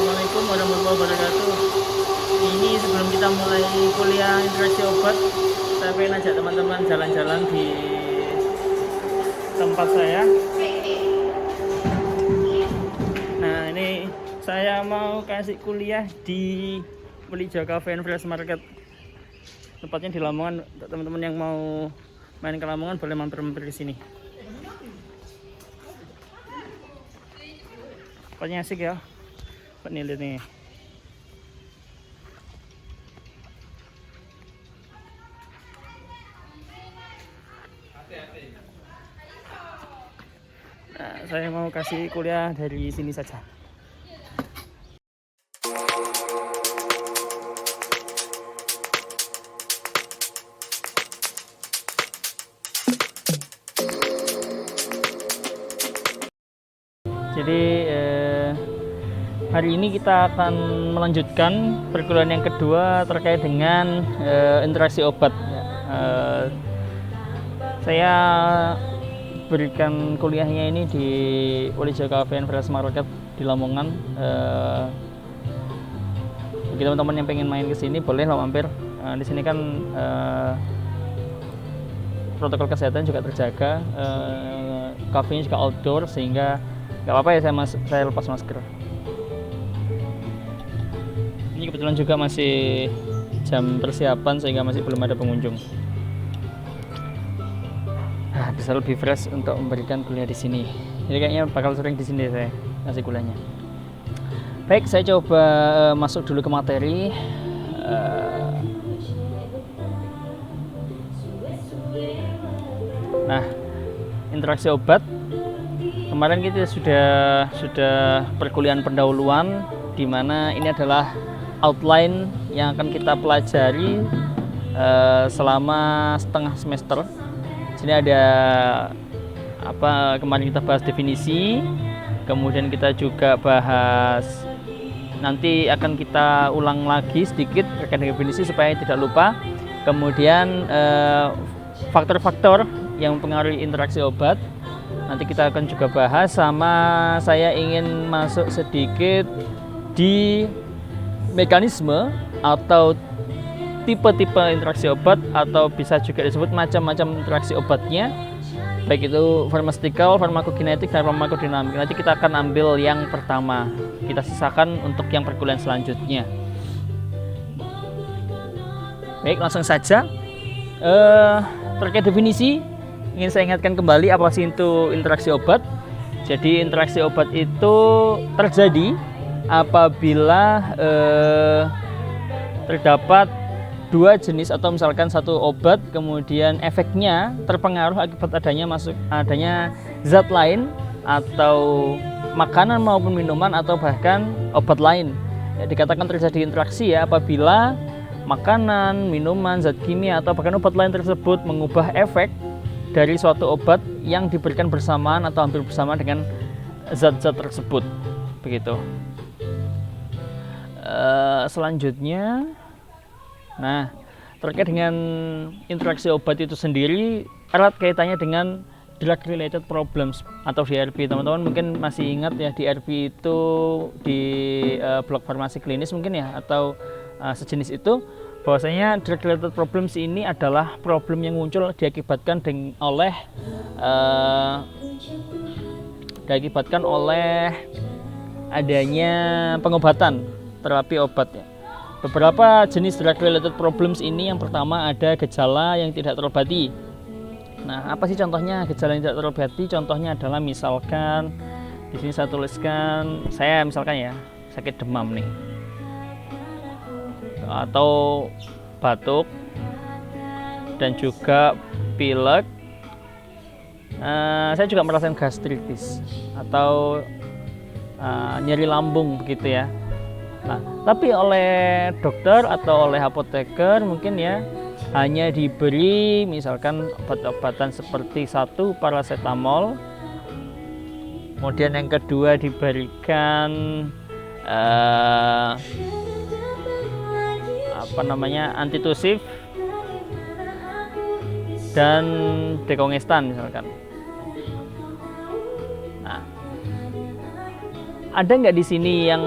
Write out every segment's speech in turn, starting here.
Assalamualaikum warahmatullahi wabarakatuh. Ini sebelum kita mulai kuliah interaksi obat, saya pengen ajak teman-teman jalan-jalan di tempat saya. Nah, ini saya mau kasih kuliah di Welijo Cafe and Fresh Market. Tempatnya di Lamongan. Untuk teman-teman yang mau main ke Lamongan boleh mampir-mampir di sini. Tempatnya asik ya. Nih lihat nih. Nah, saya mau kasih kuliah dari sini saja. Jadi hari ini kita akan melanjutkan perkuliahan yang kedua terkait dengan interaksi obat. Saya berikan kuliahnya ini di Welijo Cafe and Fresh Market di Lamongan. Bagi teman-teman yang pengen main ke sini boleh lah mampir. Di sini kan protokol kesehatan juga terjaga. Kafenya juga outdoor sehingga nggak apa-apa ya saya lepas masker. Ini kebetulan juga masih jam persiapan sehingga masih belum ada pengunjung. Nah, bisa lebih fresh untuk memberikan kuliah di sini. Jadi kayaknya bakal sering di sini saya ngasih kuliahnya. Baik, saya coba masuk dulu ke materi. Nah, interaksi obat. Kemarin kita sudah perkuliahan pendahuluan, di mana ini adalah outline yang akan kita pelajari selama setengah semester. Sini ada kemarin kita bahas definisi, kemudian kita juga bahas, nanti akan kita ulang lagi sedikit terkait definisi supaya tidak lupa. Kemudian faktor-faktor yang mempengaruhi interaksi obat nanti kita akan juga bahas, sama saya ingin masuk sedikit di mekanisme atau tipe-tipe interaksi obat, atau bisa juga disebut macam-macam interaksi obatnya, baik itu farmaceutical, farmakokinetik, dan farmakodinamik. Nanti kita akan ambil yang pertama, kita sisakan untuk yang perkuliahan selanjutnya. Baik, langsung saja. Terkait definisi, ingin saya ingatkan kembali apa sih itu interaksi obat. Jadi interaksi obat itu terjadi apabila terdapat dua jenis, atau misalkan satu obat kemudian efeknya terpengaruh akibat adanya zat lain atau makanan maupun minuman atau bahkan obat lain. Ya, dikatakan terjadi interaksi ya apabila makanan, minuman, zat kimia atau bahkan obat lain tersebut mengubah efek dari suatu obat yang diberikan bersamaan atau hampir bersamaan dengan zat-zat tersebut, begitu. Selanjutnya, nah terkait dengan interaksi obat itu sendiri erat kaitannya dengan drug related problems atau DRP. Teman-teman mungkin masih ingat ya, DRP itu di blok farmasi klinis mungkin ya, atau sejenis itu. Bahwasanya drug related problems ini adalah problem yang muncul diakibatkan oleh adanya pengobatan terapi obat ya. Beberapa jenis drug related problems ini, yang pertama ada gejala yang tidak terobati. Nah, apa sih contohnya gejala yang tidak terobati? Contohnya adalah misalkan di sini saya tuliskan, saya misalkan ya sakit demam nih, atau batuk dan juga pilek. Saya juga merasakan gastritis atau nyeri lambung begitu ya. Nah, tapi oleh dokter atau oleh apoteker mungkin ya hanya diberi misalkan obat-obatan seperti satu paracetamol, kemudian yang kedua diberikan antitusif dan dekongestan misalkan. Nah, ada nggak di sini yang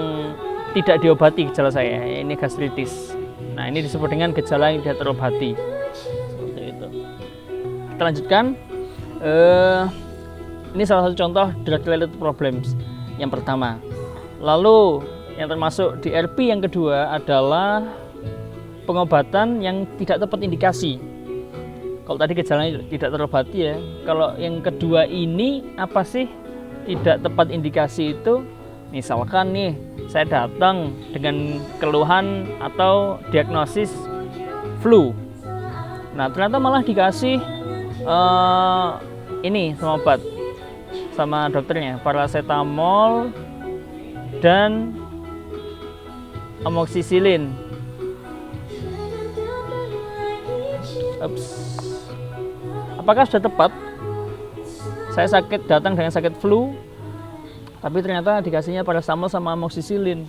tidak diobati gejala saya, ini gastritis. Nah, ini disebut dengan gejala yang tidak terobati. Seperti itu. Kita lanjutkan. Ini salah satu contoh drug related problems yang pertama. Lalu yang termasuk DRP yang kedua adalah pengobatan yang tidak tepat indikasi. Kalau tadi gejalanya tidak terobati ya. Kalau yang kedua ini apa sih tidak tepat indikasi itu? Misalkan nih, saya datang dengan keluhan atau diagnosis flu. Nah, ternyata malah dikasih ini sama obat sama dokternya, paracetamol dan amoxicillin. Apakah sudah tepat? Saya datang dengan sakit flu, tapi ternyata dikasihnya paracetamol sama amoxicillin.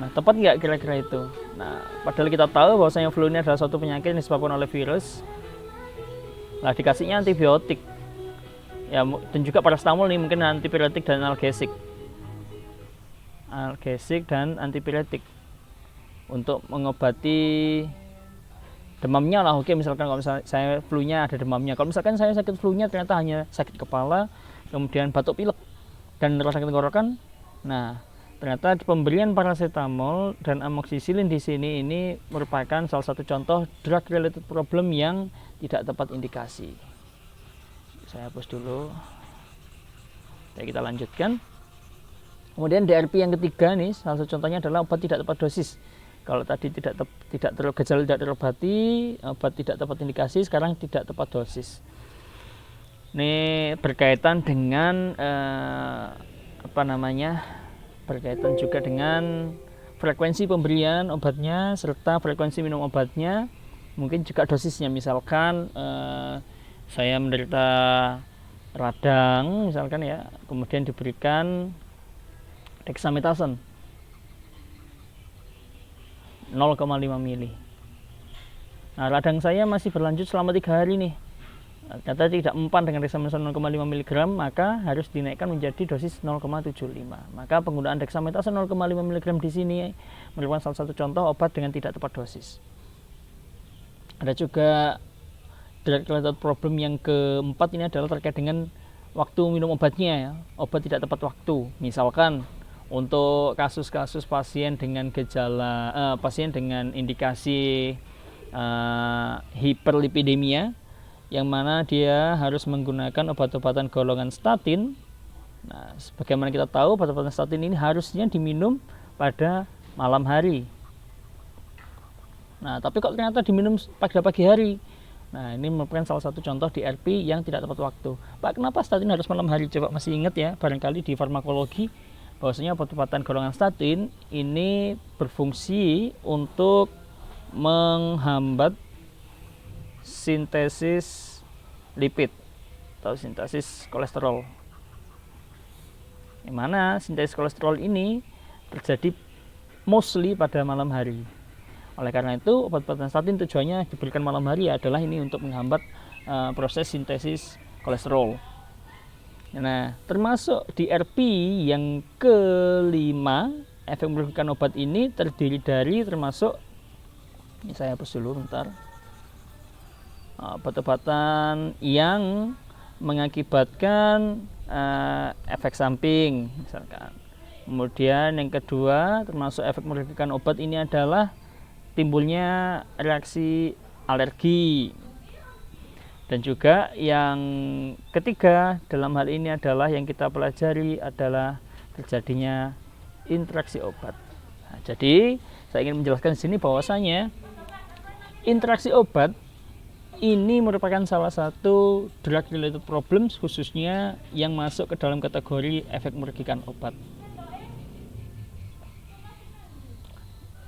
Nah, tepat nggak kira-kira itu? Nah, padahal kita tahu bahwasanya flu ini adalah suatu penyakit yang disebabkan oleh virus. Nah, dikasihnya antibiotik. Ya, dan juga paracetamol nih mungkin antipiretik dan analgesik. Analgesik dan antipiretik untuk mengobati demamnya lah. Oke, misalkan kalau misalnya saya flu-nya ada demamnya. Kalau misalkan saya sakit flu-nya ternyata hanya sakit kepala, kemudian batuk pilek dan rasa sakit tenggorokan. Nah, ternyata pemberian paracetamol dan amoxicillin di sini ini merupakan salah satu contoh drug related problem yang tidak tepat indikasi. Saya hapus dulu. Oke, kita lanjutkan. Kemudian DRP yang ketiga nih, salah satu contohnya adalah obat tidak tepat dosis. Kalau tadi gejala tidak terobati, obat tidak tepat indikasi, sekarang tidak tepat dosis. Ini berkaitan dengan berkaitan juga dengan frekuensi pemberian obatnya serta frekuensi minum obatnya, mungkin juga dosisnya. Misalkan saya menderita radang misalkan ya, kemudian diberikan dexamethasone 0,5 mili. Nah, radang saya masih berlanjut selama 3 hari nih. Ternyata tidak mempan dengan dexamethasone 0,5 mg, maka harus dinaikkan menjadi dosis 0,75. Maka penggunaan dexamethasone 0,5 mg di sini merupakan salah satu contoh obat dengan tidak tepat dosis. Ada juga drug related problem yang keempat, ini adalah terkait dengan waktu minum obatnya ya. Obat tidak tepat waktu. Misalkan untuk kasus-kasus pasien dengan gejala pasien dengan indikasi hiperlipidemia, yang mana dia harus menggunakan obat-obatan golongan statin. Nah, sebagaimana kita tahu, obat-obatan statin ini harusnya diminum pada malam hari. Nah, tapi kok ternyata diminum pada pagi hari. Nah, ini merupakan salah satu contoh DRP yang tidak tepat waktu. Pak, kenapa statin harus malam hari? Coba masih ingat ya, barangkali di farmakologi, bahwasanya obat-obatan golongan statin ini berfungsi untuk menghambat sintesis lipid atau sintesis kolesterol. Yang mana sintesis kolesterol ini terjadi mostly pada malam hari. Oleh karena itu, obat-obatan statin tujuannya diberikan malam hari adalah ini untuk menghambat proses sintesis kolesterol. Nah, termasuk DRP yang kelima, efek merugikan obat ini terdiri dari termasuk, ini saya hapus dulu bentar, obat-obatan yang mengakibatkan efek samping misalkan. Kemudian yang kedua, termasuk efek merugikan obat ini adalah timbulnya reaksi alergi. Dan juga yang ketiga dalam hal ini adalah yang kita pelajari adalah terjadinya interaksi obat. Nah, jadi saya ingin menjelaskan di sini bahwasanya interaksi obat ini merupakan salah satu drug related problems, khususnya yang masuk ke dalam kategori efek merugikan obat.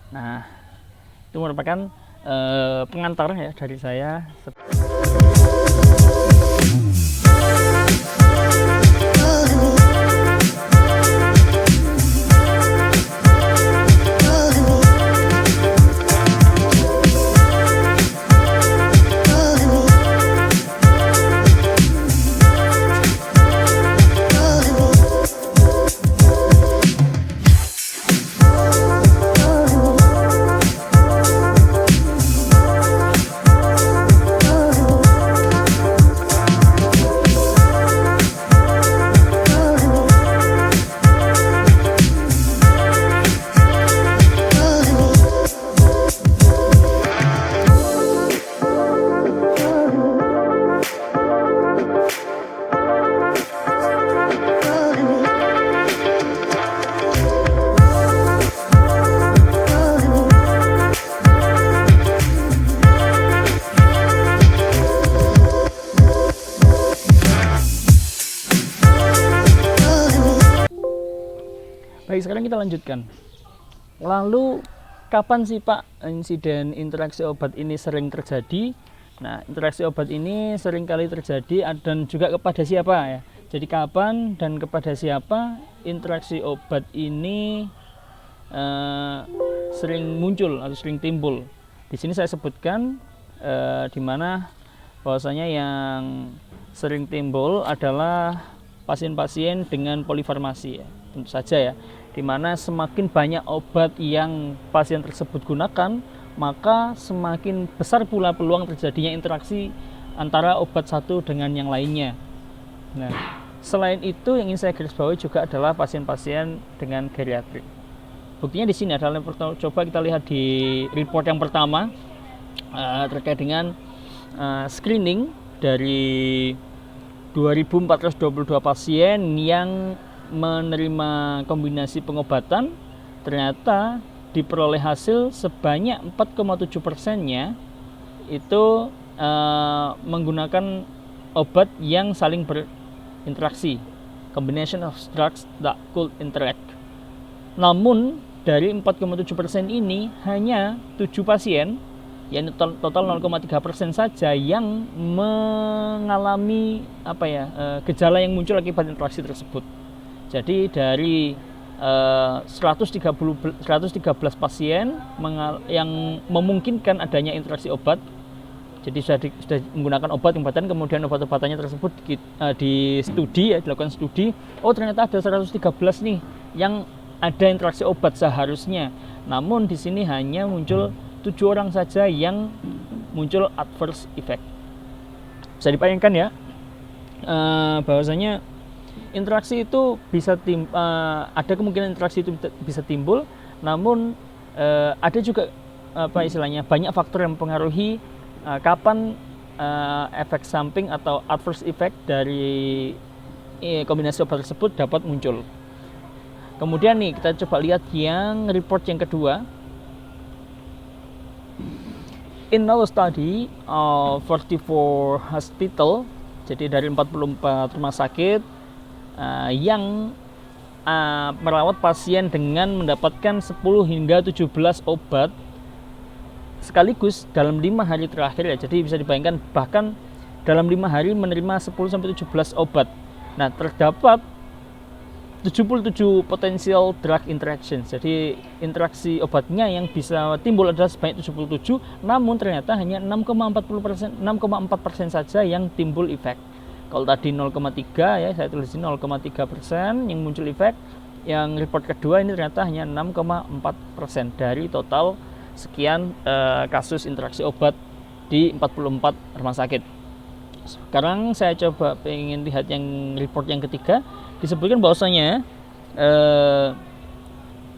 Nah, itu merupakan pengantar ya dari saya. Baik, sekarang kita lanjutkan. Lalu kapan sih Pak insiden interaksi obat ini sering terjadi? Nah, interaksi obat ini sering kali terjadi dan juga kepada siapa ya? Jadi kapan dan kepada siapa interaksi obat ini sering muncul atau sering timbul? Di sini saya sebutkan di mana bahwasanya yang sering timbul adalah pasien-pasien dengan polifarmasi ya. Tentu saja ya, di mana semakin banyak obat yang pasien tersebut gunakan, maka semakin besar pula peluang terjadinya interaksi antara obat satu dengan yang lainnya. Nah, selain itu yang ingin saya garis bawahi juga adalah pasien-pasien dengan geriatrik. Buktinya di sini adalah coba kita lihat di report yang pertama terkait dengan screening dari 2.422 pasien yang menerima kombinasi pengobatan. Ternyata diperoleh hasil sebanyak 4,7%-nya itu menggunakan obat yang saling berinteraksi, combination of drugs that could interact. Namun dari 4,7% ini hanya 7 pasien, yakni total 0,3% saja yang mengalami gejala yang muncul akibat interaksi tersebut. Jadi dari 113 pasien yang memungkinkan adanya interaksi obat, jadi sudah menggunakan obat-obatan, kemudian obat-obatannya tersebut dilakukan studi, oh ternyata ada 113 nih yang ada interaksi obat seharusnya, namun di sini hanya muncul 7 orang saja yang muncul adverse effect. Bisa dibayangkan ya, bahwasanya interaksi itu bisa ada kemungkinan interaksi itu bisa timbul, namun ada juga banyak faktor yang mempengaruhi kapan efek samping atau adverse effect dari kombinasi obat tersebut dapat muncul. Kemudian nih kita coba lihat yang report yang kedua. In our study of 44 hospital, jadi dari 44 rumah sakit yang merawat pasien dengan mendapatkan 10 hingga 17 obat sekaligus dalam 5 hari terakhir ya. Jadi bisa dibayangkan bahkan dalam 5 hari menerima 10 sampai 17 obat. Nah, terdapat 77 potential drug interactions. Jadi interaksi obatnya yang bisa timbul adalah sebanyak 77, namun ternyata hanya 6,4% saja yang timbul efek. Kalau tadi 0,3 ya, saya tulis di 0,3% yang muncul efek. Yang report kedua ini ternyata hanya 6,4% dari total sekian kasus interaksi obat di 44 rumah sakit. Sekarang saya coba pengen lihat yang report yang ketiga. Disebutkan bahwasanya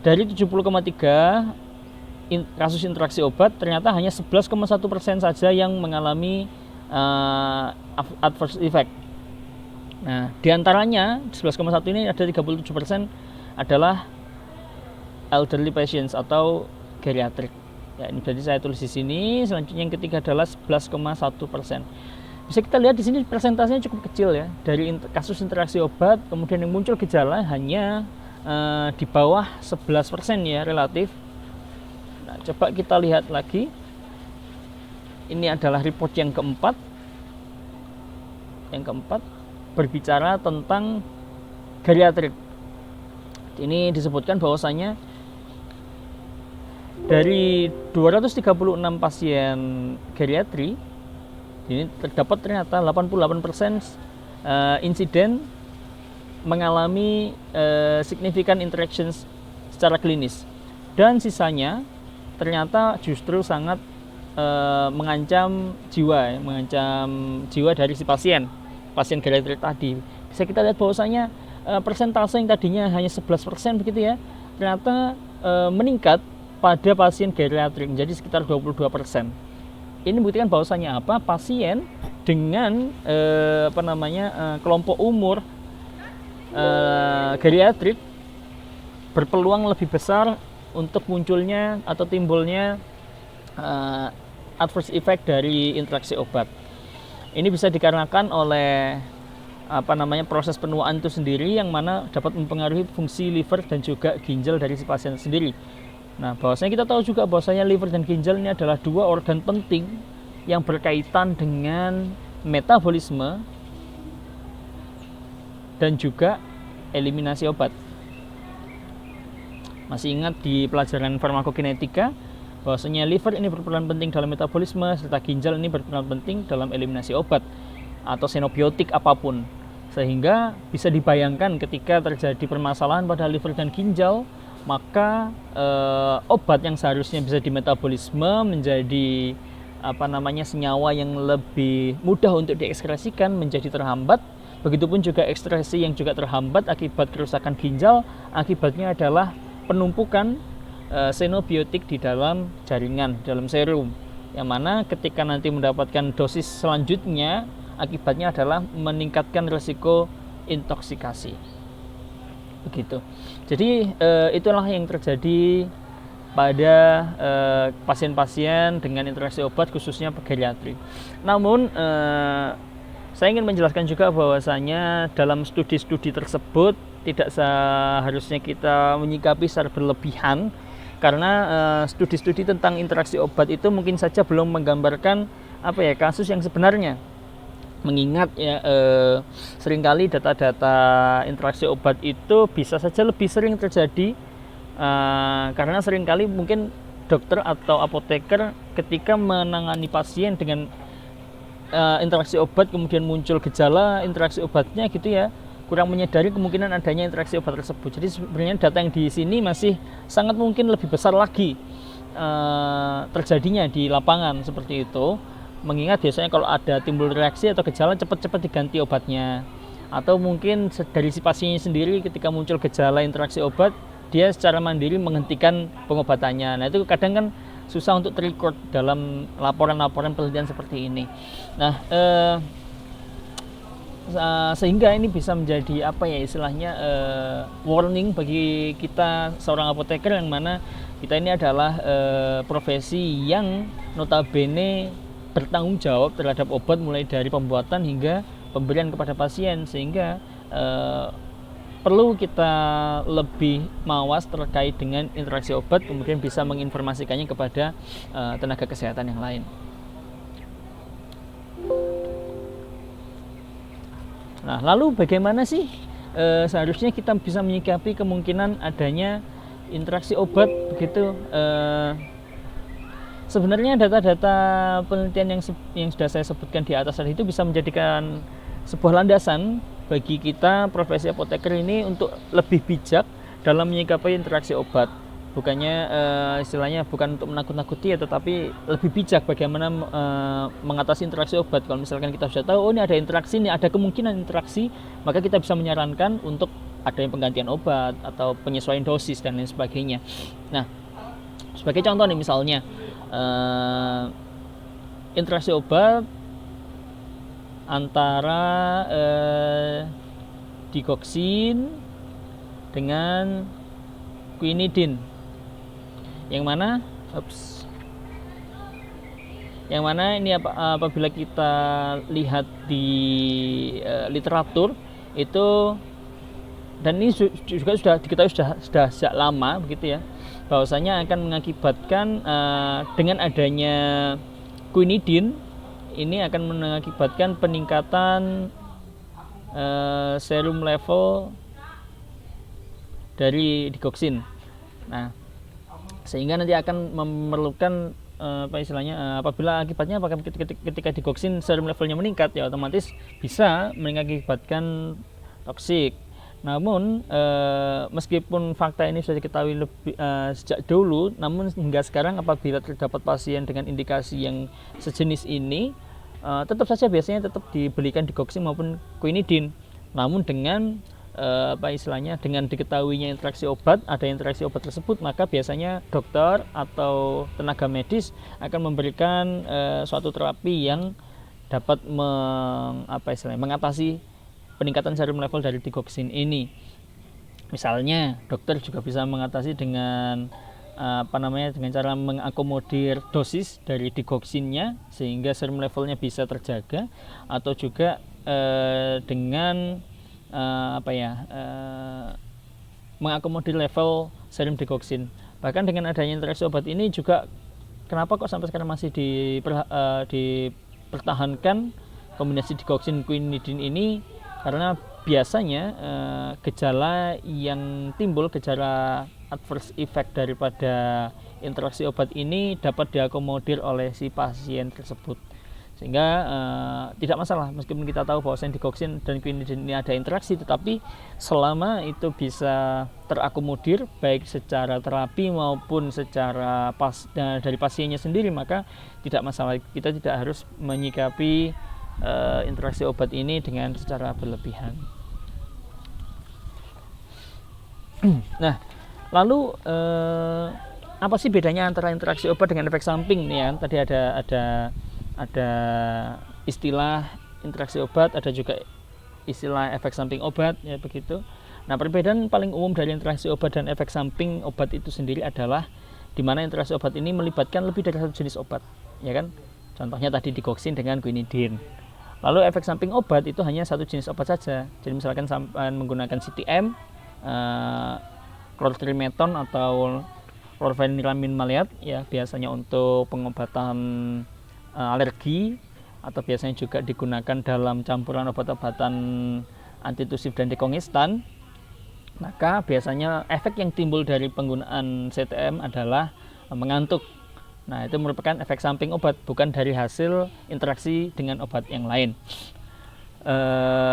dari 70,3 kasus interaksi obat ternyata hanya 11,1% saja yang mengalami adverse effect. Nah, diantaranya 11,1 ini ada 37% adalah elderly patients atau geriatrik. Ya, ini berarti saya tulis di sini. Selanjutnya yang ketiga adalah 11,1%. Bisa kita lihat di sini persentasenya cukup kecil ya. Dari kasus interaksi obat, kemudian yang muncul gejala hanya di bawah 11% ya relatif. Nah, coba kita lihat lagi. Ini adalah report yang keempat. Yang keempat berbicara tentang geriatrik. Ini disebutkan bahwasanya dari 236 pasien geriatri ini terdapat ternyata 88% insiden mengalami significant interactions secara klinis, dan sisanya ternyata justru sangat mengancam jiwa dari si pasien geriatrik tadi. Bisa kita lihat bahwasanya persentase yang tadinya hanya 11% begitu ya, ternyata meningkat pada pasien geriatrik menjadi sekitar 22%. Ini membuktikan bahwasanya pasien dengan kelompok umur geriatrik berpeluang lebih besar untuk munculnya atau timbulnya adverse effect dari interaksi obat. Ini bisa dikarenakan oleh proses penuaan itu sendiri, yang mana dapat mempengaruhi fungsi liver dan juga ginjal dari si pasien sendiri. Nah, bahwasanya kita tahu juga bahwasanya liver dan ginjal ini adalah dua organ penting yang berkaitan dengan metabolisme dan juga eliminasi obat. Masih ingat di pelajaran farmakokinetika bahwasanya liver ini berperan penting dalam metabolisme, serta ginjal ini berperan penting dalam eliminasi obat atau xenobiotik apapun. Sehingga bisa dibayangkan ketika terjadi permasalahan pada liver dan ginjal, maka obat yang seharusnya bisa dimetabolisme menjadi senyawa yang lebih mudah untuk diekskresikan menjadi terhambat. Begitupun juga ekskresi yang juga terhambat akibat kerusakan ginjal, akibatnya adalah penumpukan xenobiotik di dalam jaringan, dalam serum, yang mana ketika nanti mendapatkan dosis selanjutnya, akibatnya adalah meningkatkan risiko intoksikasi. Begitu. Jadi itulah yang terjadi pada pasien-pasien dengan interaksi obat, khususnya geriatri. Namun saya ingin menjelaskan juga bahwasanya dalam studi-studi tersebut tidak seharusnya kita menyikapi secara berlebihan, karena studi-studi tentang interaksi obat itu mungkin saja belum menggambarkan kasus yang sebenarnya. Mengingat seringkali data-data interaksi obat itu bisa saja lebih sering terjadi karena seringkali mungkin dokter atau apoteker ketika menangani pasien dengan interaksi obat kemudian muncul gejala interaksi obatnya gitu ya, kurang menyadari kemungkinan adanya interaksi obat tersebut. Jadi sebenarnya data yang di sini masih sangat mungkin lebih besar lagi terjadinya di lapangan seperti itu. Mengingat biasanya kalau ada timbul reaksi atau gejala, cepat-cepat diganti obatnya. Atau mungkin dari si pasiennya sendiri ketika muncul gejala interaksi obat, dia secara mandiri menghentikan pengobatannya. Nah, itu kadang kan susah untuk terrecord dalam laporan-laporan penelitian seperti ini. Nah, sehingga ini bisa menjadi istilahnya warning bagi kita seorang apoteker, yang mana kita ini adalah profesi yang notabene bertanggung jawab terhadap obat mulai dari pembuatan hingga pemberian kepada pasien, sehingga perlu kita lebih mawas terkait dengan interaksi obat, kemudian bisa menginformasikannya kepada tenaga kesehatan yang lain. Nah, lalu bagaimana sih seharusnya kita bisa menyikapi kemungkinan adanya interaksi obat begitu? Sebenarnya data-data penelitian yang sudah saya sebutkan di atas tadi itu bisa menjadikan sebuah landasan bagi kita profesi apoteker ini untuk lebih bijak dalam menyikapi interaksi obat. Bukannya istilahnya bukan untuk menakut-nakuti ya, tetapi lebih bijak bagaimana mengatasi interaksi obat. Kalau misalkan kita sudah tahu, ini ada interaksi, ini ada kemungkinan interaksi, maka kita bisa menyarankan untuk adanya penggantian obat atau penyesuaian dosis dan lain sebagainya. Nah, sebagai contoh nih misalnya, interaksi obat antara digoxin dengan quinidin, yang mana ini apabila kita lihat di literatur itu, dan ini juga sudah diketahui sudah sejak lama begitu ya, bahwasanya akan mengakibatkan dengan adanya quinidin ini akan mengakibatkan peningkatan serum level dari digoxin. Nah, sehingga nanti akan memerlukan apabila akibatnya ketika digoxin serum levelnya meningkat, ya otomatis bisa mengakibatkan toksik. Namun meskipun fakta ini sudah diketahui sejak dulu, namun hingga sekarang apabila terdapat pasien dengan indikasi yang sejenis ini, tetap saja biasanya tetap diberikan digoxin maupun quinidin. Namun dengan dengan diketahuinya interaksi obat, ada interaksi obat tersebut, maka biasanya dokter atau tenaga medis akan memberikan suatu terapi yang dapat mengatasi peningkatan serum level dari digoxin ini. Misalnya dokter juga bisa mengatasi dengan dengan cara mengakomodir dosis dari digoxinnya sehingga serum levelnya bisa terjaga, atau juga dengan mengakomodir level serum digoxin. Bahkan dengan adanya interaksi obat ini juga, kenapa kok sampai sekarang masih dipertahankan kombinasi digoxin quinidin ini, karena biasanya gejala yang timbul, gejala adverse effect daripada interaksi obat ini dapat diakomodir oleh si pasien tersebut, sehingga tidak masalah meskipun kita tahu bahwa digoxin dan quinidin ini ada interaksi, tetapi selama itu bisa terakomodir baik secara terapi maupun secara dari pasiennya sendiri, maka tidak masalah. Kita tidak harus menyikapi interaksi obat ini dengan secara berlebihan. Nah, lalu apa sih bedanya antara interaksi obat dengan efek samping nih ya? Tadi ada istilah interaksi obat, ada juga istilah efek samping obat, ya begitu. Nah, perbedaan paling umum dari interaksi obat dan efek samping obat itu sendiri adalah di mana interaksi obat ini melibatkan lebih dari satu jenis obat, ya kan? Contohnya tadi digoxin dengan quinidin. Lalu efek samping obat itu hanya satu jenis obat saja. Jadi misalkan menggunakan CTM, chlortrimeton atau chlorpheniramine maleat, ya biasanya untuk pengobatan alergi, atau biasanya juga digunakan dalam campuran obat-obatan antitusif dan dekongestan. Maka biasanya efek yang timbul dari penggunaan CTM adalah mengantuk. Nah, itu merupakan efek samping obat, bukan dari hasil interaksi dengan obat yang lain.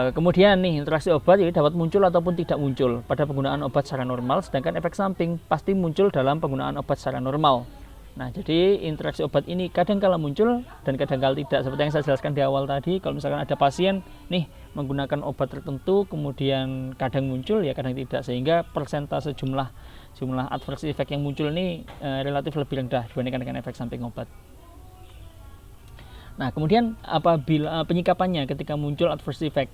Kemudian nih, interaksi obat ini dapat muncul ataupun tidak muncul pada penggunaan obat secara normal, sedangkan efek samping pasti muncul dalam penggunaan obat secara normal. Nah, jadi interaksi obat ini kadang-kala muncul dan kadang-kala tidak. Seperti yang saya jelaskan di awal tadi, kalau misalkan ada pasien nih menggunakan obat tertentu kemudian kadang muncul, ya kadang tidak, sehingga persentase jumlah adverse effect yang muncul ini relatif lebih rendah dibandingkan dengan efek samping obat. Nah, kemudian apabila penyikapannya ketika muncul adverse effect,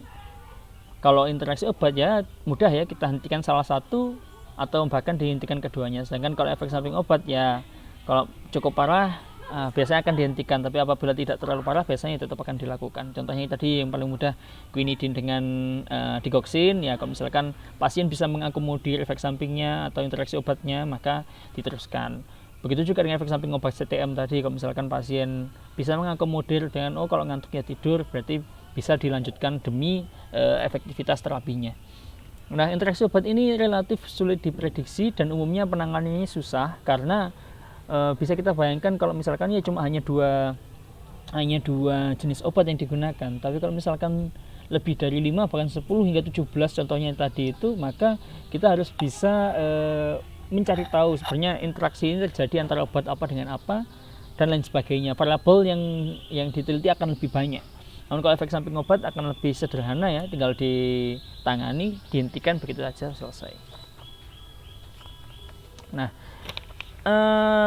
kalau interaksi obat ya mudah ya, kita hentikan salah satu atau bahkan dihentikan keduanya. Sedangkan kalau efek samping obat ya kalau cukup parah biasanya akan dihentikan, tapi apabila tidak terlalu parah biasanya tetap akan dilakukan. Contohnya tadi yang paling mudah quinidin dengan digoxin, ya kalau misalkan pasien bisa mengakomodir efek sampingnya atau interaksi obatnya maka diteruskan. Begitu juga dengan efek samping obat CTM tadi, kalau misalkan pasien bisa mengakomodir dengan kalau ngantuknya tidur, berarti bisa dilanjutkan demi efektivitas terapinya. Nah, interaksi obat ini relatif sulit diprediksi dan umumnya penanganannya susah, karena bisa kita bayangkan kalau misalkan ya cuma hanya dua jenis obat yang digunakan, tapi kalau misalkan lebih dari 5 bahkan 10 hingga 17 contohnya tadi itu, maka kita harus bisa mencari tahu sebenarnya interaksi ini terjadi antara obat apa dengan apa dan lain sebagainya. Variabel yang diteliti akan lebih banyak. Namun kalau efek samping obat akan lebih sederhana ya, tinggal ditangani, dihentikan, begitu saja selesai. Nah,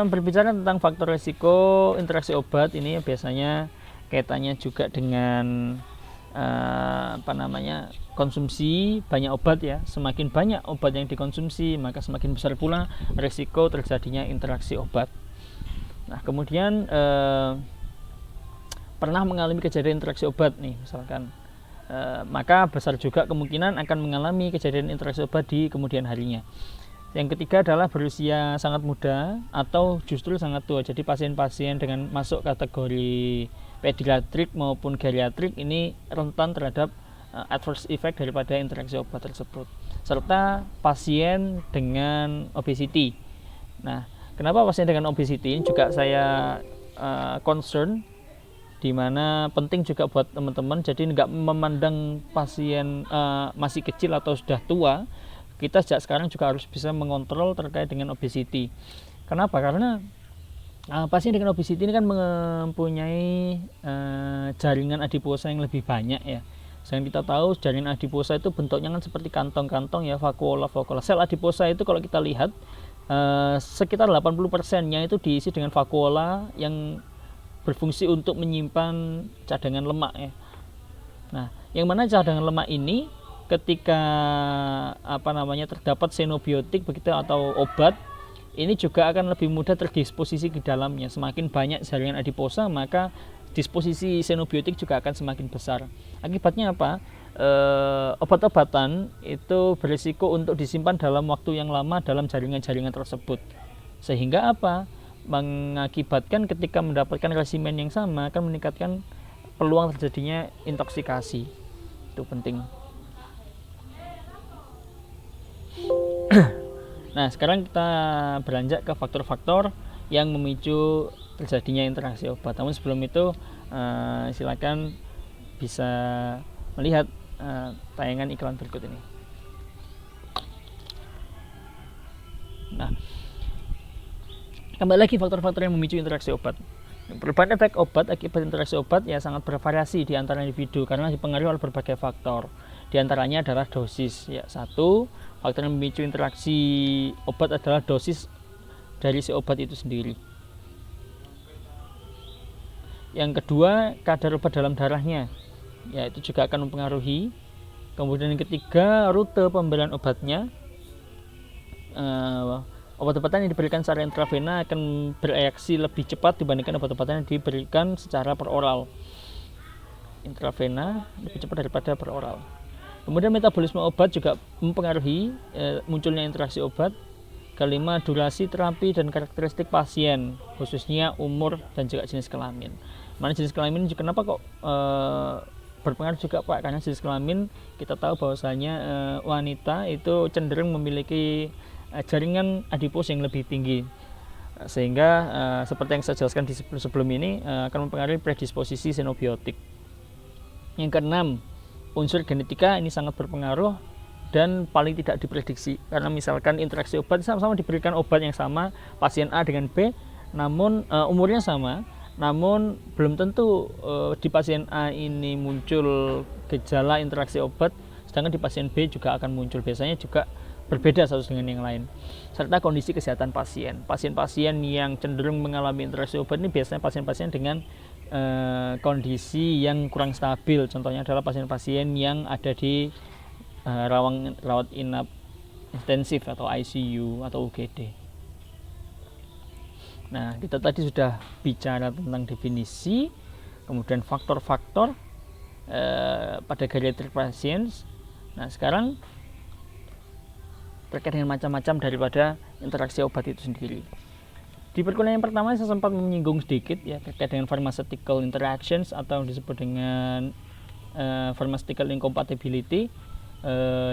berbicara tentang faktor risiko interaksi obat ini biasanya kaitannya juga dengan konsumsi banyak obat ya. Semakin banyak obat yang dikonsumsi maka semakin besar pula risiko terjadinya interaksi obat. Nah, kemudian pernah mengalami kejadian interaksi obat nih misalkan, maka besar juga kemungkinan akan mengalami kejadian interaksi obat di kemudian harinya. Yang ketiga adalah berusia sangat muda atau justru sangat tua. Jadi pasien-pasien dengan masuk kategori pediatrik maupun geriatrik ini rentan terhadap adverse effect daripada interaksi obat tersebut. Serta pasien dengan obesity. Nah, kenapa pasien dengan obesity ini juga saya concern, di mana penting juga buat teman-teman, jadi nggak memandang pasien masih kecil atau sudah tua. Kita sejak sekarang juga harus bisa mengontrol terkait dengan obesity. Kenapa? Karena pasien dengan obesity ini kan mempunyai jaringan adiposa yang lebih banyak ya. Selain kita tahu jaringan adiposa itu bentuknya kan seperti kantong-kantong ya, vakuola. Sel adiposa itu kalau kita lihat sekitar 80%-nya itu diisi dengan vakuola yang berfungsi untuk menyimpan cadangan lemak ya. Nah, yang mana cadangan lemak ini ketika terdapat xenobiotik begitu atau obat, ini juga akan lebih mudah terdisposisi di dalamnya. Semakin banyak jaringan adiposa maka disposisi xenobiotik juga akan semakin besar. Akibatnya apa? Obat-obatan itu berisiko untuk disimpan dalam waktu yang lama dalam jaringan-jaringan tersebut, sehingga apa? Mengakibatkan ketika mendapatkan resimen yang sama akan meningkatkan peluang terjadinya intoksikasi. Itu penting. Nah, sekarang kita beranjak ke faktor-faktor yang memicu terjadinya interaksi obat. Namun sebelum itu silakan bisa melihat tayangan iklan berikut ini. Nah, kembali lagi faktor-faktor yang memicu interaksi obat. Perubahan efek obat akibat interaksi obat ya sangat bervariasi di antara individu karena dipengaruhi oleh berbagai faktor. Di antaranya adalah dosis. Ya, satu faktor yang memicu interaksi obat adalah dosis dari si obat itu sendiri. Yang kedua, kadar obat dalam darahnya, ya itu juga akan mempengaruhi. Kemudian yang ketiga, rute pemberian obatnya. Obat-obatan yang diberikan secara intravena akan bereaksi lebih cepat dibandingkan obat-obatan yang diberikan secara peroral. Intravena lebih cepat daripada peroral. Kemudian metabolisme obat juga mempengaruhi munculnya interaksi obat. Kelima, durasi terapi dan karakteristik pasien, khususnya umur dan juga jenis kelamin. Mana jenis kelamin juga kenapa kok berpengaruh juga Pak? Karena jenis kelamin kita tahu bahwasanya wanita itu cenderung memiliki jaringan adipos yang lebih tinggi, sehingga seperti yang saya jelaskan di sebelum ini akan mempengaruhi predisposisi xenobiotik. Yang keenam, unsur genetika ini sangat berpengaruh dan paling tidak diprediksi, karena misalkan interaksi obat sama-sama diberikan obat yang sama pasien A dengan B, namun umurnya sama, namun belum tentu di pasien A ini muncul gejala interaksi obat, sedangkan di pasien B juga akan muncul. Biasanya juga berbeda satu dengan yang lain. Serta kondisi kesehatan pasien. Pasien-pasien yang cenderung mengalami interaksi obat ini biasanya pasien-pasien dengan kondisi yang kurang stabil. Contohnya adalah pasien-pasien yang ada di rawat inap intensif atau ICU atau UGD. Nah, kita tadi sudah bicara tentang definisi, kemudian faktor-faktor pada geriatric patients. Nah, sekarang terkait dengan macam-macam daripada interaksi obat itu sendiri. Di perkuliahan yang pertama saya sempat menyinggung sedikit ya terkait dengan pharmaceutical interactions atau disebut dengan pharmaceutical incompatibility.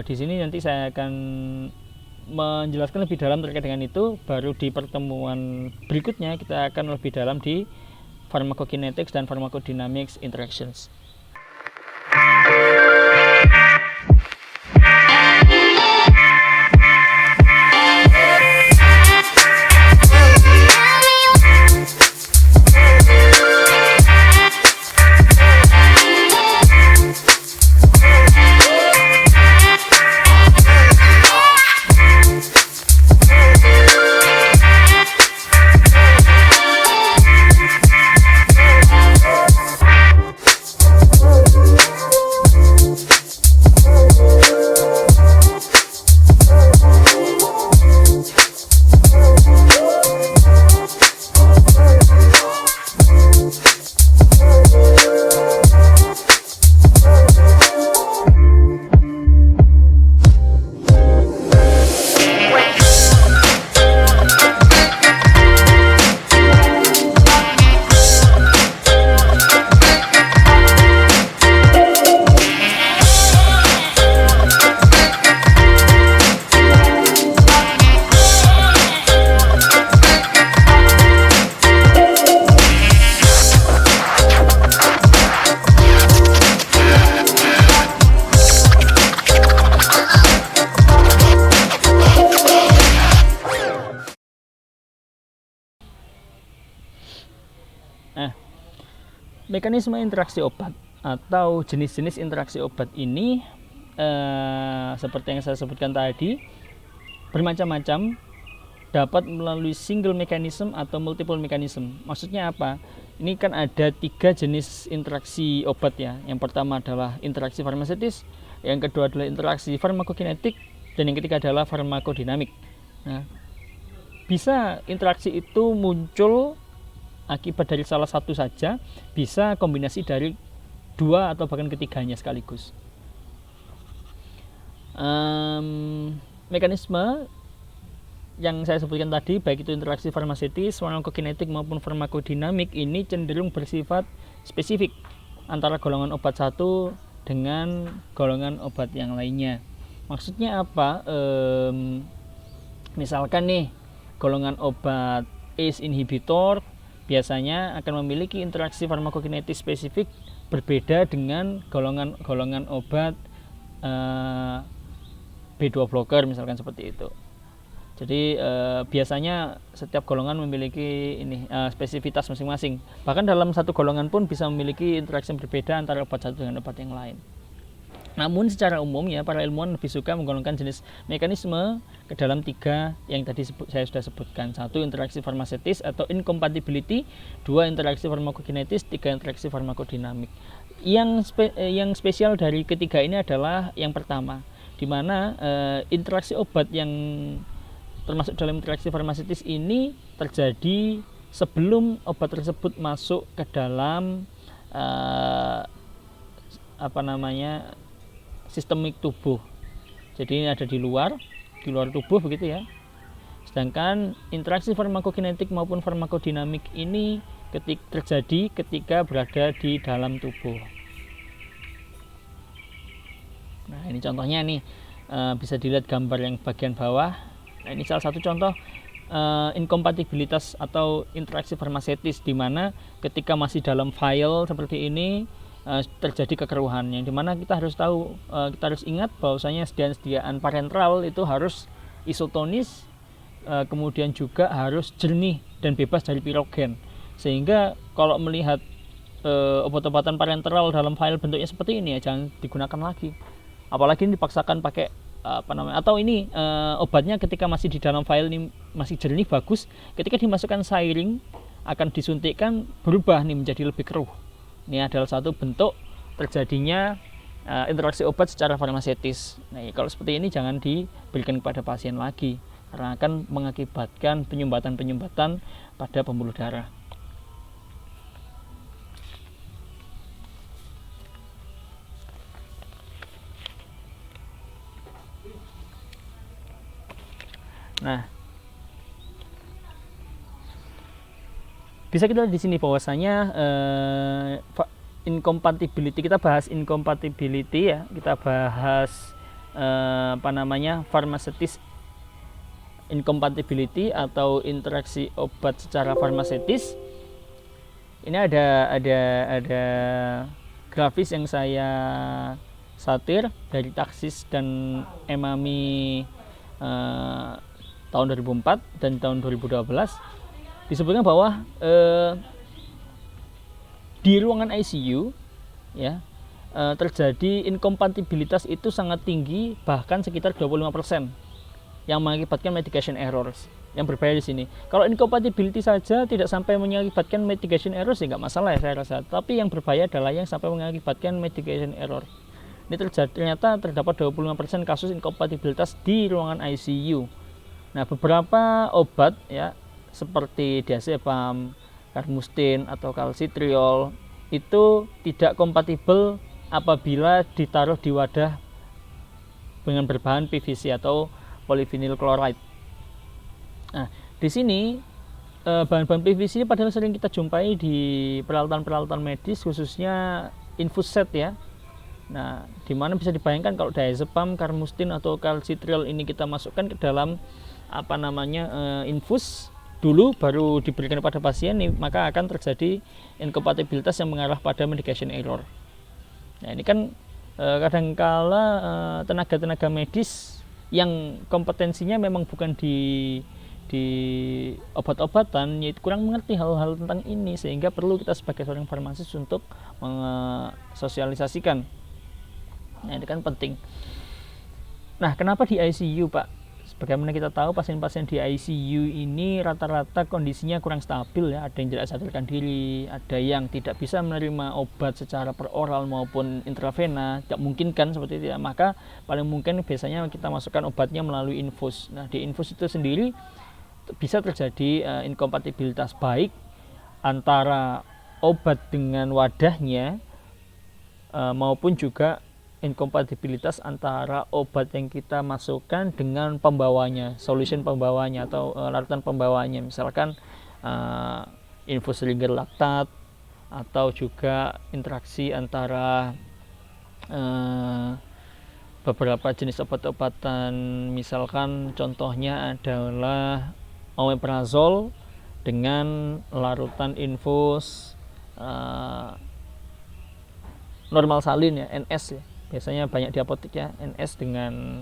Di sini nanti saya akan menjelaskan lebih dalam terkait dengan itu. Baru di pertemuan berikutnya kita akan lebih dalam di pharmacokinetics dan pharmacodynamics interactions. Mekanisme interaksi obat atau jenis-jenis interaksi obat ini seperti yang saya sebutkan tadi bermacam-macam, dapat melalui single mechanism atau multiple mechanism. Maksudnya apa? Ini kan ada 3 jenis interaksi obat ya. Yang pertama adalah interaksi farmaseutis, yang kedua adalah interaksi farmakokinetik, dan yang ketiga adalah farmakodinamik. Nah, bisa interaksi itu muncul akibat dari salah satu saja, bisa kombinasi dari dua atau bahkan ketiganya sekaligus. Mekanisme yang saya sebutkan tadi, baik itu interaksi farmasetis, farmakokinetik maupun farmakodinamik, ini cenderung bersifat spesifik antara golongan obat satu dengan golongan obat yang lainnya. Maksudnya apa? Misalkan nih, golongan obat ACE inhibitor biasanya akan memiliki interaksi farmakokinetik spesifik berbeda dengan golongan obat B2 blocker misalkan seperti itu. Jadi biasanya setiap golongan memiliki spesifitas masing-masing. Bahkan dalam satu golongan pun bisa memiliki interaksi yang berbeda antara obat satu dengan obat yang lain. Namun secara umum ya, para ilmuwan lebih suka menggolongkan jenis mekanisme ke dalam 3 yang tadi saya sudah sebutkan. 1, interaksi farmasetis atau incompatibility, 2, interaksi farmakokinetis, 3, interaksi farmakodinamik. Yang spesial dari ketiga ini adalah yang pertama, di mana interaksi obat yang termasuk dalam interaksi farmasetis ini terjadi sebelum obat tersebut masuk ke dalam sistemik tubuh. Jadi ini ada di luar tubuh begitu ya. Sedangkan interaksi farmakokinetik maupun farmakodinamik ini terjadi ketika berada di dalam tubuh. Nah, ini contohnya nih, bisa dilihat gambar yang bagian bawah. Nah, ini salah satu contoh inkompatibilitas atau interaksi farmasetis, di mana ketika masih dalam vial seperti ini terjadi kekeruhan, yang dimana kita harus tahu, kita harus ingat bahwasanya sediaan parenteral itu harus isotonis, kemudian juga harus jernih dan bebas dari pirogen, sehingga kalau melihat obat-obatan parenteral dalam vial bentuknya seperti ini ya jangan digunakan lagi, apalagi ini dipaksakan pakai atau ini obatnya ketika masih di dalam vial ini masih jernih bagus, ketika dimasukkan syring akan disuntikkan berubah nih menjadi lebih keruh. Ini adalah satu bentuk terjadinya interaksi obat secara farmasetis. Nah, kalau seperti ini jangan diberikan kepada pasien lagi, karena akan mengakibatkan penyumbatan pada pembuluh darah. Nah, bisa kita lihat di sini bahwasanya incompatibility, kita bahas incompatibility ya, kita bahas farmasetis incompatibility atau interaksi obat secara farmasetis. Ini ada grafis yang saya satir dari Taksis dan Emami tahun 2004 dan tahun 2012. Disebutkan bahwa di ruangan ICU ya terjadi inkompatibilitas itu sangat tinggi, bahkan sekitar 25%, yang mengakibatkan medication errors. Yang berbahaya di sini, kalau incompatibility saja tidak sampai mengakibatkan medication errors ya nggak masalah ya saya rasa, tapi yang berbahaya adalah yang sampai mengakibatkan medication error. Ini ternyata terdapat 25% kasus inkompatibilitas di ruangan ICU. Nah, beberapa obat ya seperti diazepam, karmustin atau kalsitriol itu tidak kompatibel apabila ditaruh di wadah dengan berbahan PVC atau polyvinyl chloride. Nah, di sini bahan-bahan PVC padahal sering kita jumpai di peralatan-peralatan medis, khususnya infus set ya. Nah, dimana bisa dibayangkan kalau diazepam, karmustin atau kalsitriol ini kita masukkan ke dalam infus dulu baru diberikan kepada pasien, maka akan terjadi inkompatibilitas yang mengarah pada medication error. Nah, ini kan kadangkala tenaga-tenaga medis yang kompetensinya memang bukan di obat-obatan, yaitu kurang mengerti hal-hal tentang ini, sehingga perlu kita sebagai seorang farmasis untuk mensosialisasikan. Nah, ini kan penting. Nah, kenapa di ICU, Pak? Sebagaimana kita tahu, pasien-pasien di ICU ini rata-rata kondisinya kurang stabil ya. Ada yang tidak sadarkan diri, ada yang tidak bisa menerima obat secara peroral maupun intravena, tidak mungkin kan seperti itu ya. Maka paling mungkin biasanya kita masukkan obatnya melalui infus. Nah, di infus itu sendiri bisa terjadi inkompatibilitas, baik antara obat dengan wadahnya, maupun juga inkompatibilitas antara obat yang kita masukkan dengan pembawanya, solution pembawanya atau larutan pembawanya, misalkan infus ringer laktat, atau juga interaksi antara beberapa jenis obat-obatan, misalkan contohnya adalah omeprazol dengan larutan infus normal salin ya, NS ya, biasanya banyak di apotek ya, NS dengan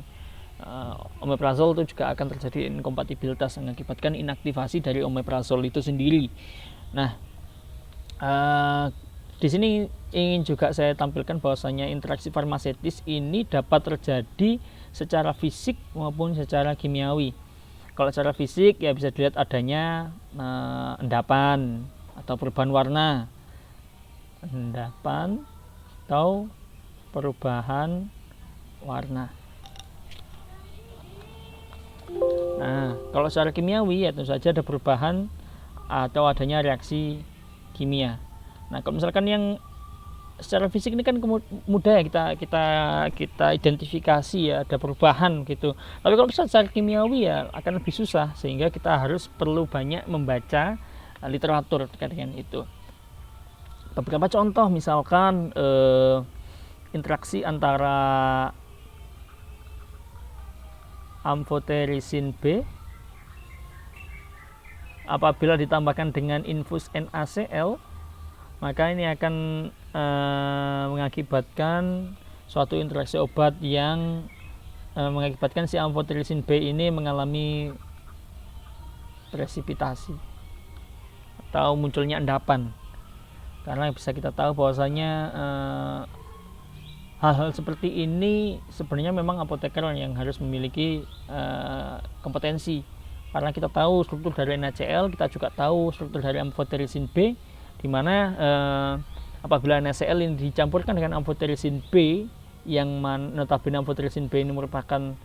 omeprazol itu juga akan terjadi inkompatibilitas mengakibatkan inaktivasi dari omeprazol itu sendiri. Nah, di sini ingin juga saya tampilkan bahwasanya interaksi farmasetis ini dapat terjadi secara fisik maupun secara kimiawi. Kalau secara fisik ya bisa dilihat adanya endapan atau perubahan warna, endapan atau perubahan warna. Nah, kalau secara kimiawi ya tentu saja ada perubahan atau adanya reaksi kimia. Nah, kalau misalkan yang secara fisik ini kan mudah ya kita identifikasi ya, ada perubahan gitu. Tapi kalau secara kimiawi ya akan lebih susah, sehingga kita harus perlu banyak membaca literatur terkait dengan itu. Beberapa contoh misalkan interaksi antara amphotericin B apabila ditambahkan dengan infus NaCl, maka ini akan mengakibatkan suatu interaksi obat yang mengakibatkan si amphotericin B ini mengalami presipitasi atau munculnya endapan. Karena bisa kita tahu bahwasanya hal-hal seperti ini sebenarnya memang apoteker yang harus memiliki kompetensi, karena kita tahu struktur dari NaCl, kita juga tahu struktur dari amphotericin B, di mana apabila NaCl ini dicampurkan dengan amphotericin B, yang notabene amphotericin B ini merupakan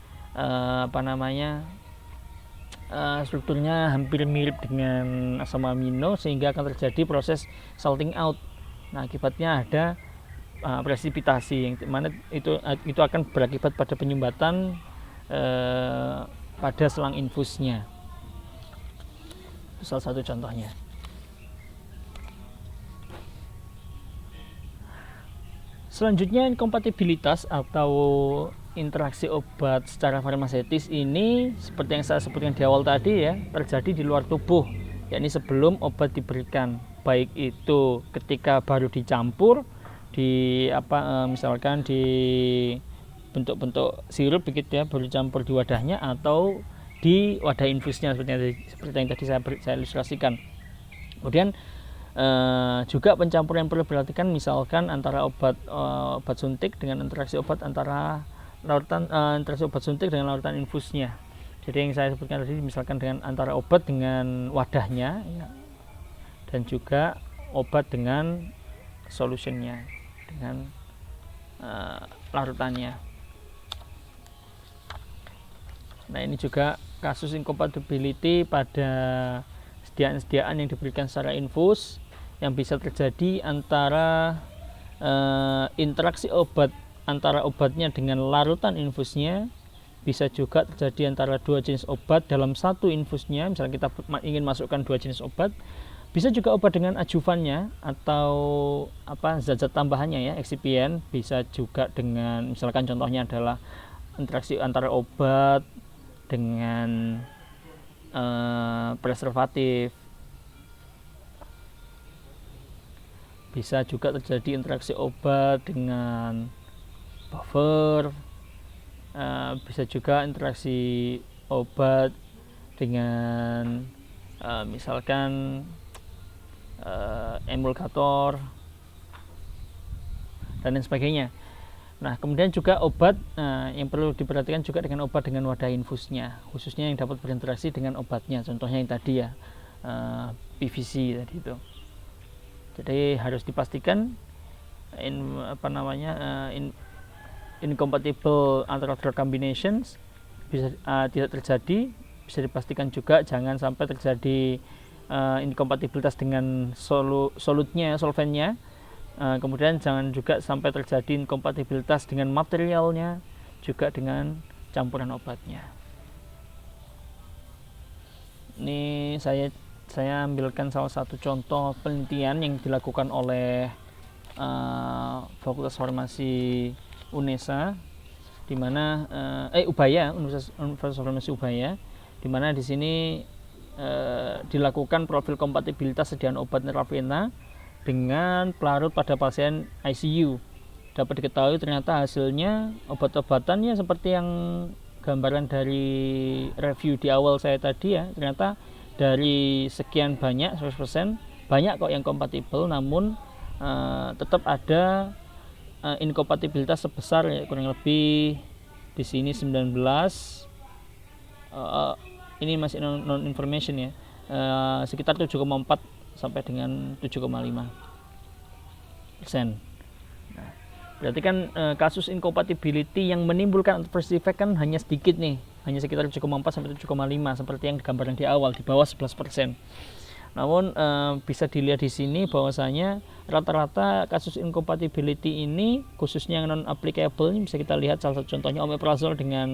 strukturnya hampir mirip dengan asam amino, sehingga akan terjadi proses salting out. Nah, akibatnya ada presipitasi, yang mana itu akan berakibat pada penyumbatan pada selang infusnya. Itu salah satu contohnya. Selanjutnya, inkompatibilitas atau interaksi obat secara farmasetis ini seperti yang saya sebutkan di awal tadi ya, terjadi di luar tubuh, yakni sebelum obat diberikan, baik itu ketika baru dicampur di misalkan di bentuk-bentuk sirup begitu ya, baru dicampur di wadahnya, atau di wadah infusnya seperti yang tadi saya ilustrasikan. Kemudian juga pencampuran yang perlu diperhatikan, misalkan antara obat suntik dengan interaksi obat antara interaksi obat suntik dengan larutan infusnya. Jadi yang saya sebutkan tadi misalkan dengan antara obat dengan wadahnya ya, dan juga obat dengan solutionnya, dengan larutannya. Nah, ini juga kasus incompatibility pada sediaan-sediaan yang diberikan secara infus, yang bisa terjadi antara interaksi obat antara obatnya dengan larutan infusnya, bisa juga terjadi antara dua jenis obat dalam satu infusnya. Misalnya kita ingin masukkan dua jenis obat, bisa juga obat dengan adjuvannya atau zat-zat tambahannya ya, eksipien. Bisa juga dengan misalkan contohnya adalah interaksi antara obat dengan preservatif. Bisa juga terjadi interaksi obat dengan buffer, bisa juga interaksi obat dengan misalkan emulgator dan lain sebagainya. Nah, kemudian juga obat yang perlu diperhatikan juga dengan obat dengan wadah infusnya, khususnya yang dapat berinteraksi dengan obatnya, contohnya yang tadi ya, PVC tadi itu. Jadi harus dipastikan incompatible antara drug combinations bisa tidak terjadi. Bisa dipastikan juga jangan sampai terjadi inkompatibilitas dengan solventnya. Kemudian jangan juga sampai terjadi inkompatibilitas dengan materialnya, juga dengan campuran obatnya. Ini saya ambilkan salah satu contoh penelitian yang dilakukan oleh Fakultas Farmasi UNESA, di mana Ubaya, Universitas Farmasi Ubaya, di mana di sini dilakukan profil kompatibilitas sediaan obat neravena dengan pelarut pada pasien ICU. Dapat diketahui ternyata hasilnya obat-obatannya seperti yang gambaran dari review di awal saya tadi ya, ternyata dari sekian banyak 100% banyak kok yang kompatibel, namun tetap ada inkompatibilitas sebesar ya, kurang lebih di sini 19, ini masih non information ya, sekitar 7,4 sampai dengan 7,5%. Nah, berarti kan kasus incompatibility yang menimbulkan adverse effect kan hanya sedikit nih, hanya sekitar 7,4 sampai 7,5 seperti yang digambarkan di awal, di bawah 11%. Namun bisa dilihat di sini bahwasanya rata-rata kasus incompatibility ini, khususnya yang non applicable, ini bisa kita lihat salah satu contohnya omeprazole dengan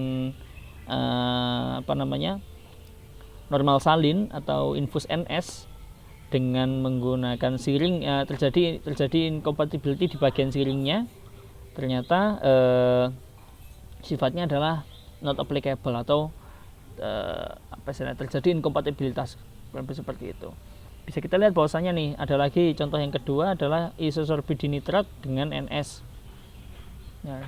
normal salin atau infus NS dengan menggunakan siring, terjadi incompatibility di bagian siringnya, ternyata sifatnya adalah not applicable atau terjadi inkompatibilitas seperti itu. Bisa kita lihat bahwasanya nih ada lagi contoh yang kedua adalah isosorbidinitrat dengan NS. Nah,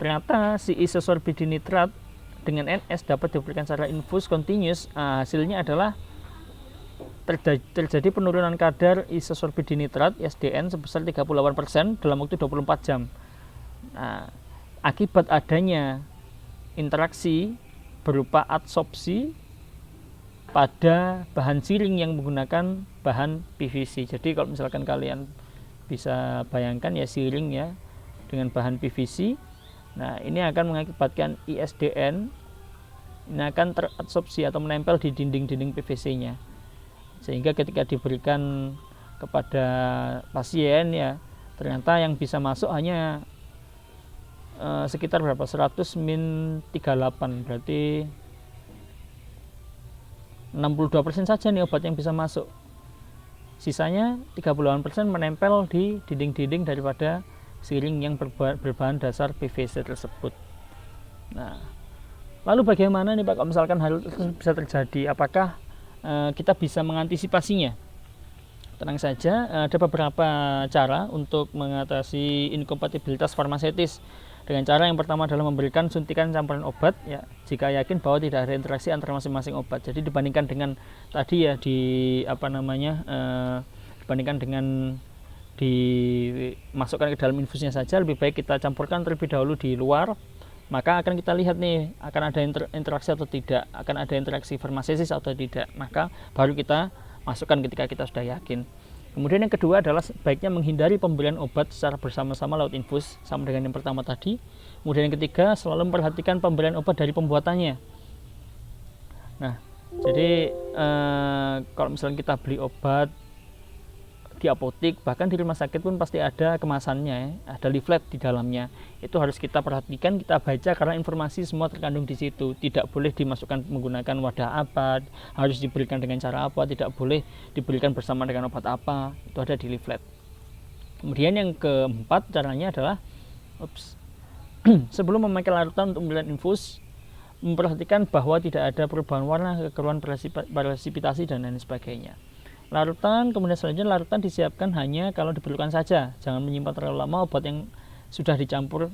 ternyata si isosorbidinitrat dengan NS dapat diberikan secara infus continuous. Hasilnya adalah terjadi penurunan kadar isosorbidinitrat ISDN sebesar 38% dalam waktu 24 jam. Nah, akibat adanya interaksi berupa adsorpsi pada bahan siring yang menggunakan bahan PVC. Jadi kalau misalkan kalian bisa bayangkan ya, siring ya dengan bahan PVC, nah ini akan mengakibatkan ISDN ini akan teradsorpsi atau menempel di dinding-dinding PVC-nya, sehingga ketika diberikan kepada pasien ya, ternyata yang bisa masuk hanya sekitar berapa, 100 min 38, berarti 62% saja nih obat yang bisa masuk. Sisanya 38% menempel di dinding-dinding daripada siring yang berbahan dasar PVC tersebut. Nah, lalu bagaimana nih Pak kalau misalkan hal itu bisa terjadi? Apakah kita bisa mengantisipasinya? Tenang saja, ada beberapa cara untuk mengatasi inkompatibilitas farmaseutis. Dengan cara yang pertama adalah memberikan suntikan campuran obat ya, jika yakin bahwa tidak ada interaksi antara masing-masing obat. Jadi dibandingkan dengan tadi ya dibandingkan dengan dimasukkan ke dalam infusnya saja, lebih baik kita campurkan terlebih dahulu di luar. Maka akan kita lihat nih, akan ada interaksi atau tidak, akan ada interaksi farmasesis atau tidak, maka baru kita masukkan ketika kita sudah yakin. Kemudian yang kedua adalah sebaiknya menghindari pemberian obat secara bersama-sama lewat infus, sama dengan yang pertama tadi. Kemudian yang ketiga, selalu memperhatikan pemberian obat dari pembuatannya. Nah, jadi kalau misalnya kita beli obat di apotik, bahkan di rumah sakit pun pasti ada kemasannya, ada leaflet di dalamnya. Itu harus kita perhatikan, kita baca, karena informasi semua terkandung di situ. Tidak boleh dimasukkan menggunakan wadah apa, harus diberikan dengan cara apa, tidak boleh diberikan bersama dengan obat apa, itu ada di leaflet. Kemudian yang keempat caranya adalah sebelum memakai larutan untuk pemberian infus, memperhatikan bahwa tidak ada perubahan warna, kekeruan presipitasi dan lain sebagainya. Larutan, kemudian selanjutnya larutan disiapkan hanya kalau diperlukan saja. Jangan menyimpan terlalu lama obat yang sudah dicampur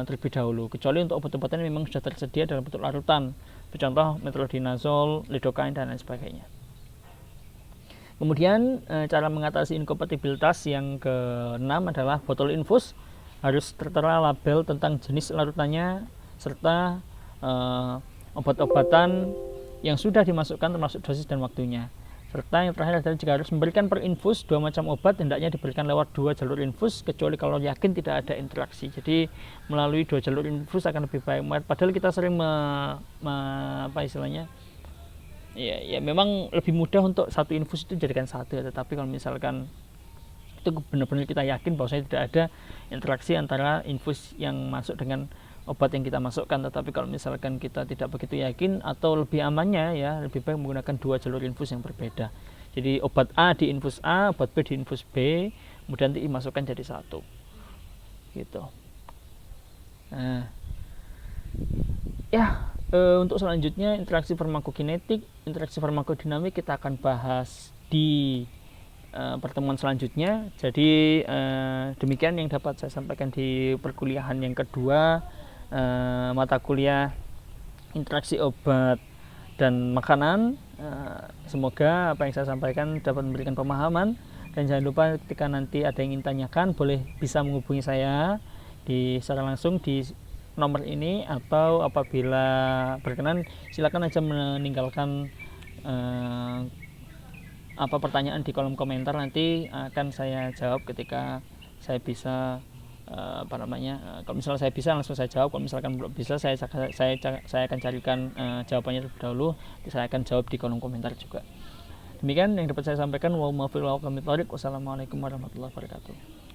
terlebih dahulu, kecuali untuk obat-obatan yang memang sudah tersedia dalam bentuk larutan, contoh metronidazole, lidocaine dan lain sebagainya. Kemudian cara mengatasi inkompatibilitas yang keenam adalah botol infus harus tertera label tentang jenis larutannya serta obat-obatan yang sudah dimasukkan termasuk dosis dan waktunya. Serta yang terakhir adalah jika harus memberikan per infus 2 macam obat, hendaknya diberikan lewat 2 jalur infus, kecuali kalau yakin tidak ada interaksi. Jadi melalui 2 jalur infus akan lebih baik. Padahal kita sering Ya memang lebih mudah untuk satu infus itu jadikan satu, tetapi kalau misalkan itu benar-benar kita yakin bahwasanya tidak ada interaksi antara infus yang masuk dengan obat yang kita masukkan. Tetapi kalau misalkan kita tidak begitu yakin, atau lebih amannya ya lebih baik menggunakan dua jalur infus yang berbeda. Jadi obat A di infus A, obat B di infus B, kemudian dimasukkan jadi satu gitu. Nah ya, untuk selanjutnya interaksi farmakokinetik, interaksi farmakodinamik kita akan bahas di pertemuan selanjutnya. Jadi demikian yang dapat saya sampaikan di perkuliahan yang kedua, mata kuliah interaksi obat dan makanan. Semoga apa yang saya sampaikan dapat memberikan pemahaman, dan jangan lupa ketika nanti ada yang ingin tanyakan bisa menghubungi saya secara langsung di nomor ini, atau apabila berkenan silakan aja meninggalkan pertanyaan di kolom komentar. Nanti akan saya jawab ketika saya bisa. Kalau misalnya saya bisa langsung saya jawab, kalau misalkan belum bisa saya akan carikan jawabannya terlebih dahulu. Saya akan jawab di kolom komentar juga. Demikian yang dapat saya sampaikan. Wassalamualaikum warahmatullahi wabarakatuh.